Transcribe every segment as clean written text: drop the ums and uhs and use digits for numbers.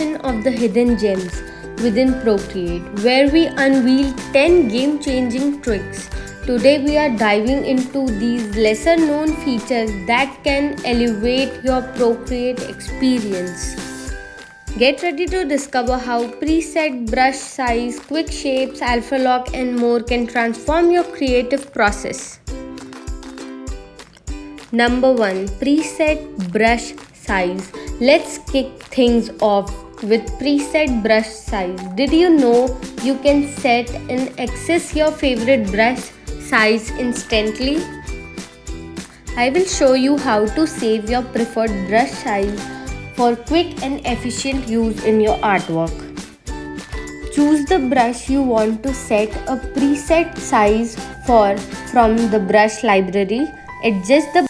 section of the hidden gems within Procreate, where we unveil 10 game-changing tricks. Today we are diving into these lesser-known features that can elevate your Procreate experience. Get ready to discover how preset brush size, quick shapes, alpha lock and more can transform your creative process. Number 1. Preset brush size. Let's kick things off with preset brush size. Did you know you can set and access your favorite brush size instantly? I will show you how to save your preferred brush size for quick and efficient use in your artwork. Choose the brush you want to set a preset size for from the brush library. Adjust the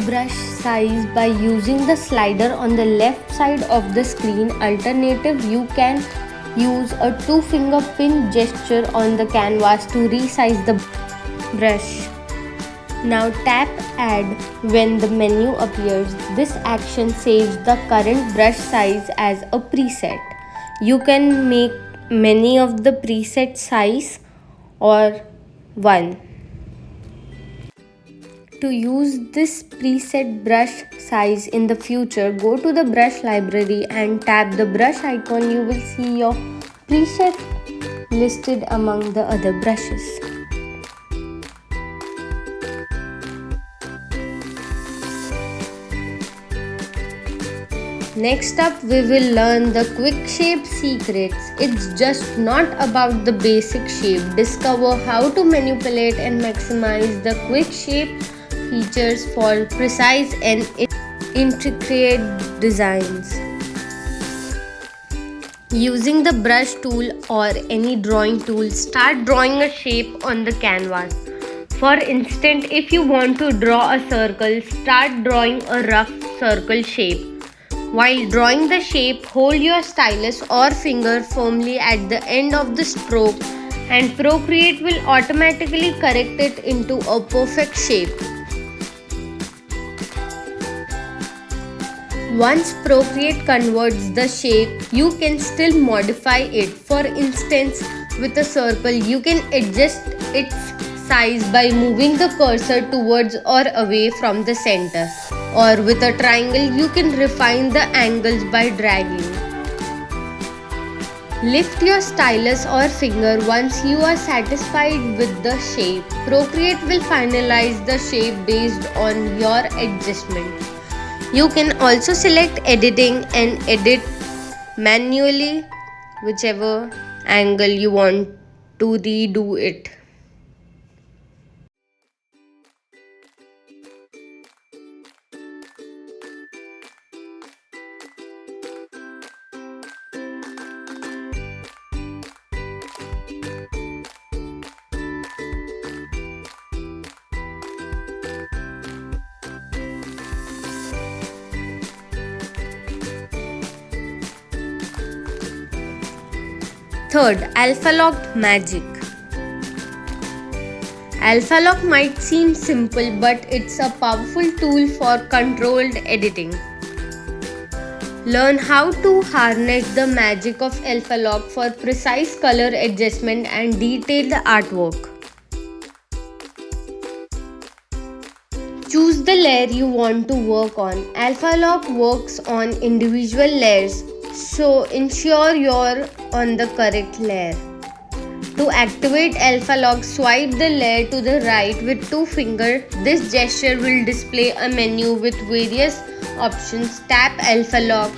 brush size by using the slider on the left side of the screen. Alternative, you can use a 2-finger pin gesture on the canvas to resize the brush. Now tap Add when the menu appears. This action saves the current brush size as a preset. You can make many of the preset size or one. To use this preset brush size in the future, go to the brush library and tap the brush icon. You will see your preset listed among the other brushes. Next up, we will learn the quick shape secrets. It's just not about the basic shape. Discover how to manipulate and maximize the quick shape features for precise and intricate designs. Using the brush tool or any drawing tool, start drawing a shape on the canvas. For instance, if you want to draw a circle, start drawing a rough circle shape. While drawing the shape, hold your stylus or finger firmly at the end of the stroke and Procreate will automatically correct it into a perfect shape. Once Procreate converts the shape, you can still modify it. For instance, with a circle, you can adjust its size by moving the cursor towards or away from the center. Or with a triangle, you can refine the angles by dragging. Lift your stylus or finger once you are satisfied with the shape. Procreate will finalize the shape based on your adjustment. You can also select editing and edit manually whichever angle you want to redo it. Third, alpha lock magic. Alpha lock might seem simple, but it's a powerful tool for controlled editing. Learn how to harness the magic of alpha lock for precise color adjustment and detailed artwork. Choose the layer you want to work on. Alpha lock works on individual layers, so ensure you're on the correct layer. To activate alpha lock, swipe the layer to the right with 2 fingers. This gesture will display a menu with various options. Tap alpha lock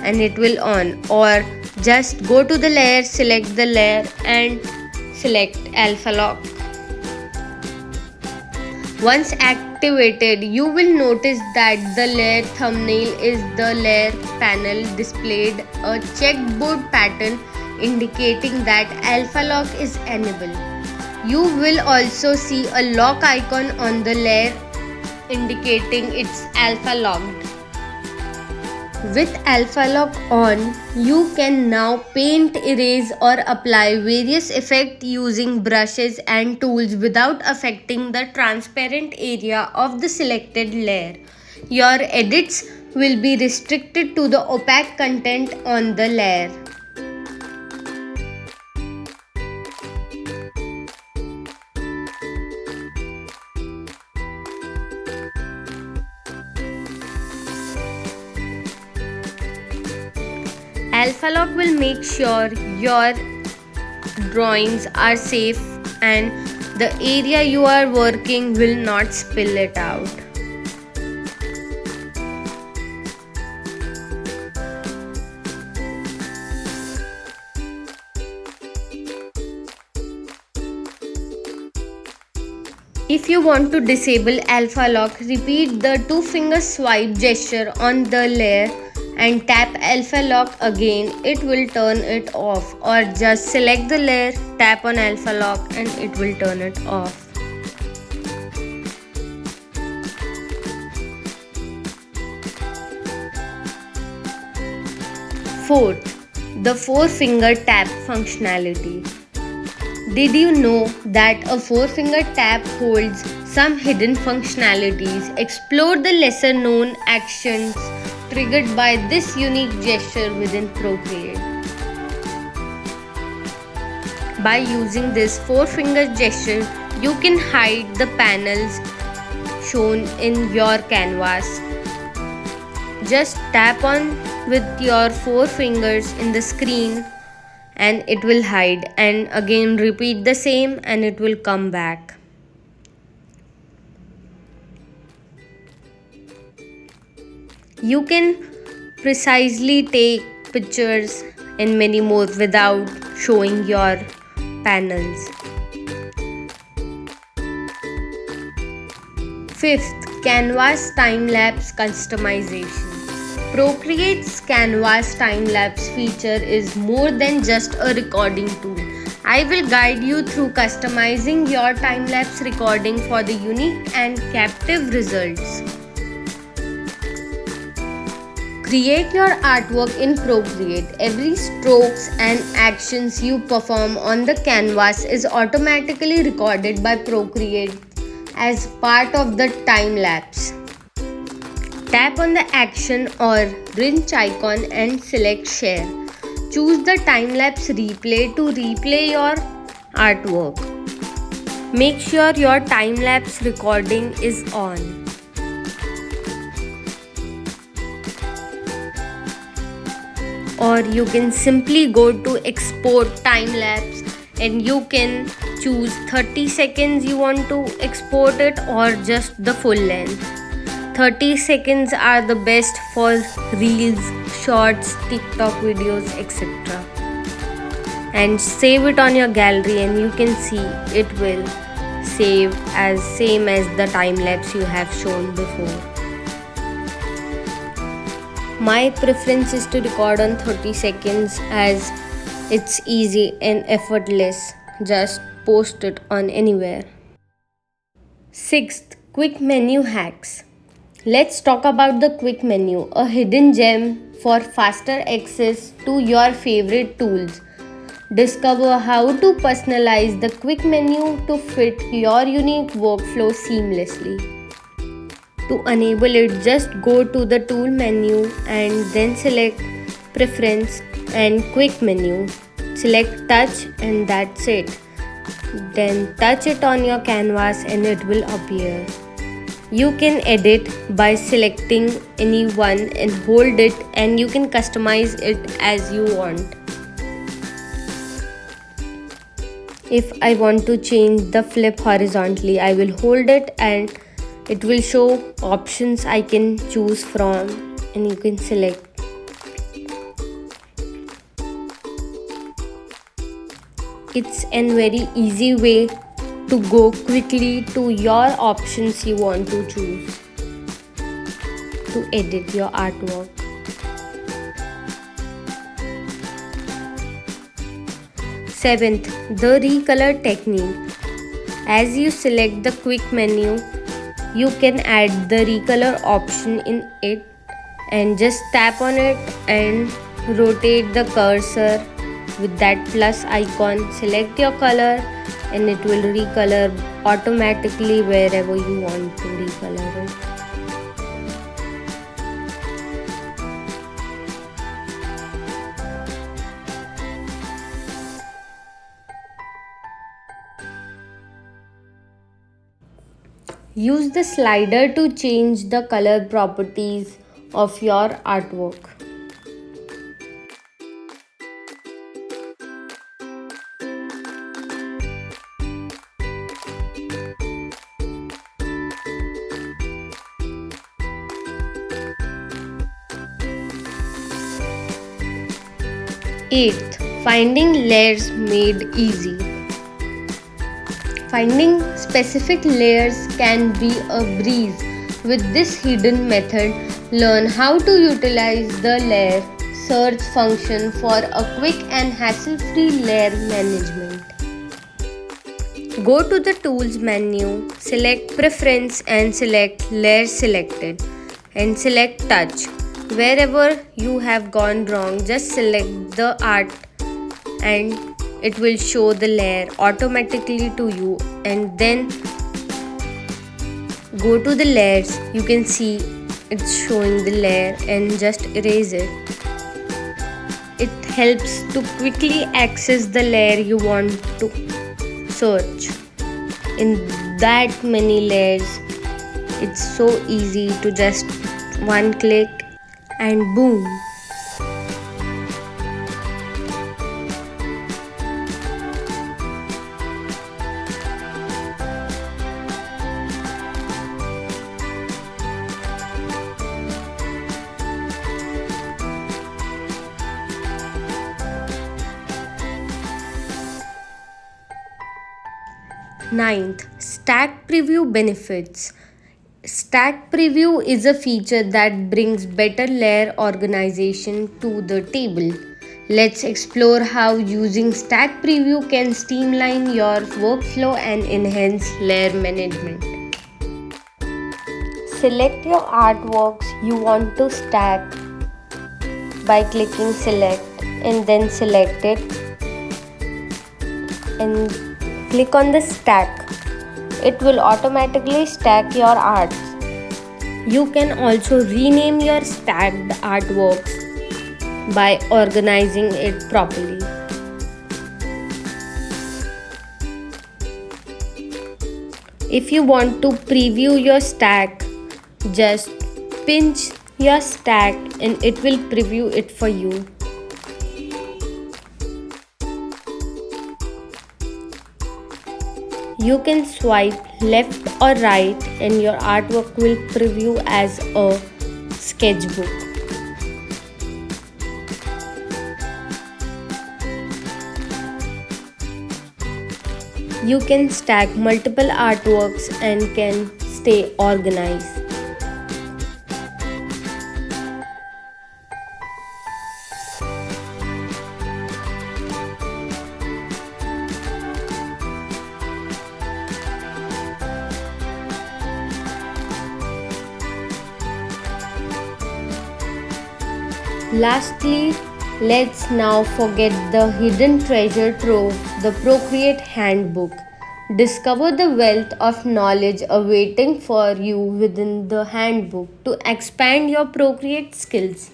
and it will on, or just go to the layer, select the layer and select alpha lock. Once activated, you will notice that the layer thumbnail is the layer panel displayed a checkboard pattern indicating that alpha lock is enabled. You will also see a lock icon on the layer indicating it's alpha locked. With alpha lock on, you can now paint, erase or apply various effects using brushes and tools without affecting the transparent area of the selected layer. Your edits will be restricted to the opaque content on the layer. Alpha Lock will make sure your drawings are safe and the area you are working will not spill it out. If you want to disable Alpha Lock, repeat the 2-finger swipe gesture on the layer and tap Alpha Lock again. It will turn it off, or just select the layer, tap on Alpha Lock and it will turn it off. Fourth, the 4-finger tap functionality. Did you know that a 4-finger tap holds some hidden functionalities? Explore the lesser known actions triggered by this unique gesture within Procreate. By using this 4-finger gesture, you can hide the panels shown in your canvas. Just tap on with your 4 fingers in the screen and it will hide, and again repeat the same and it will come back. You can precisely take pictures and many more without showing your panels. Fifth, canvas time-lapse customization. Procreate's canvas time-lapse feature is more than just a recording tool. I will guide you through customizing your time-lapse recording for the unique and captive results. Create your artwork in Procreate. Every strokes and actions you perform on the canvas is automatically recorded by Procreate as part of the time-lapse. Tap on the action or wrench icon and select share. Choose the time-lapse replay to replay your artwork. Make sure your time-lapse recording is on. Or you can simply go to export time-lapse and you can choose 30 seconds you want to export it or just the full length. 30 seconds are the best for reels, shorts, TikTok videos, etc. And save it on your gallery and you can see it will save as same as the time lapse you have shown before. My preference is to record on 30 seconds as it's easy and effortless. Just post it on anywhere. Sixth, quick menu hacks. Let's talk about the quick menu, a hidden gem for faster access to your favorite tools. Discover how to personalize the quick menu to fit your unique workflow seamlessly. To enable it, just go to the tool menu and then select Preference and Quick Menu. Select Touch and that's it. Then touch it on your canvas and it will appear. You can edit by selecting any one and hold it, and you can customize it as you want. If I want to change the flip horizontally, I will hold it and it will show options I can choose from and you can select. It's a very easy way to go quickly to your options you want to choose to edit your artwork. Seventh, the recolor technique. As you select the quick menu, you can add the recolor option in it and just tap on it and rotate the cursor with that plus icon. Select your color and it will recolor automatically wherever you want to recolor it. Use the slider to change the color properties of your artwork. Eighth, finding layers made easy. Finding specific layers can be a breeze. With this hidden method, learn how to utilize the layer search function for a quick and hassle-free layer management. Go to the Tools menu, select Preference and select Layer Selected and select Touch. Wherever you have gone wrong, just select the art and it will show the layer automatically to you, and then go to the layers. You can see it's showing the layer and just erase it. It helps to quickly access the layer you want to search. In that many layers, it's so easy to just one click and boom. Ninth, Stack Preview benefits. Stack Preview is a feature that brings better layer organization to the table. Let's explore how using Stack Preview can streamline your workflow and enhance layer management. Select your artworks you want to stack by clicking Select and then select it and click on the stack. It will automatically stack your arts. You can also rename your stacked artworks by organizing it properly. If you want to preview your stack, just pinch your stack and it will preview it for you. You can swipe left or right and your artwork will preview as a sketchbook. You can stack multiple artworks and can stay organized. Lastly, let's now forget the hidden treasure trove, the Procreate handbook. Discover the wealth of knowledge awaiting for you within the handbook to expand your Procreate skills.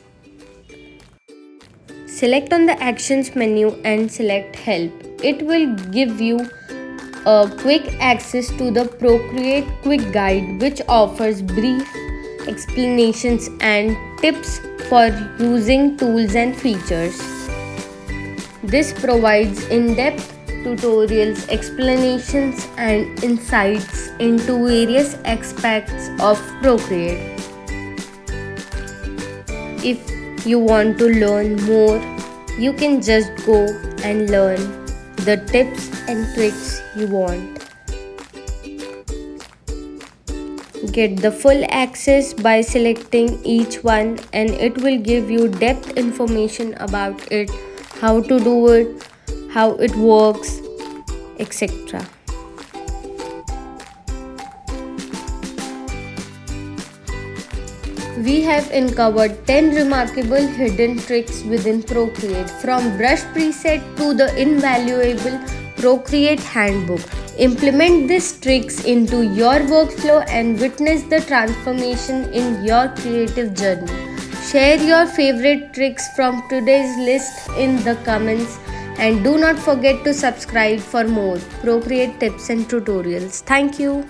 Select on the Actions menu and select Help. It will give you a quick access to the Procreate Quick Guide, which offers brief explanations and tips for using tools and features. This provides in-depth tutorials, explanations, and insights into various aspects of Procreate. If you want to learn more, you can just go and learn the tips and tricks you want. Get the full access by selecting each one, and it will give you depth information about it, how to do it, how it works, etc. We have uncovered 10 remarkable hidden tricks within Procreate, from brush preset to the invaluable Procreate handbook. Implement these tricks into your workflow and witness the transformation in your creative journey. Share your favorite tricks from today's list in the comments, and do not forget to subscribe for more Procreate tips and tutorials. Thank you.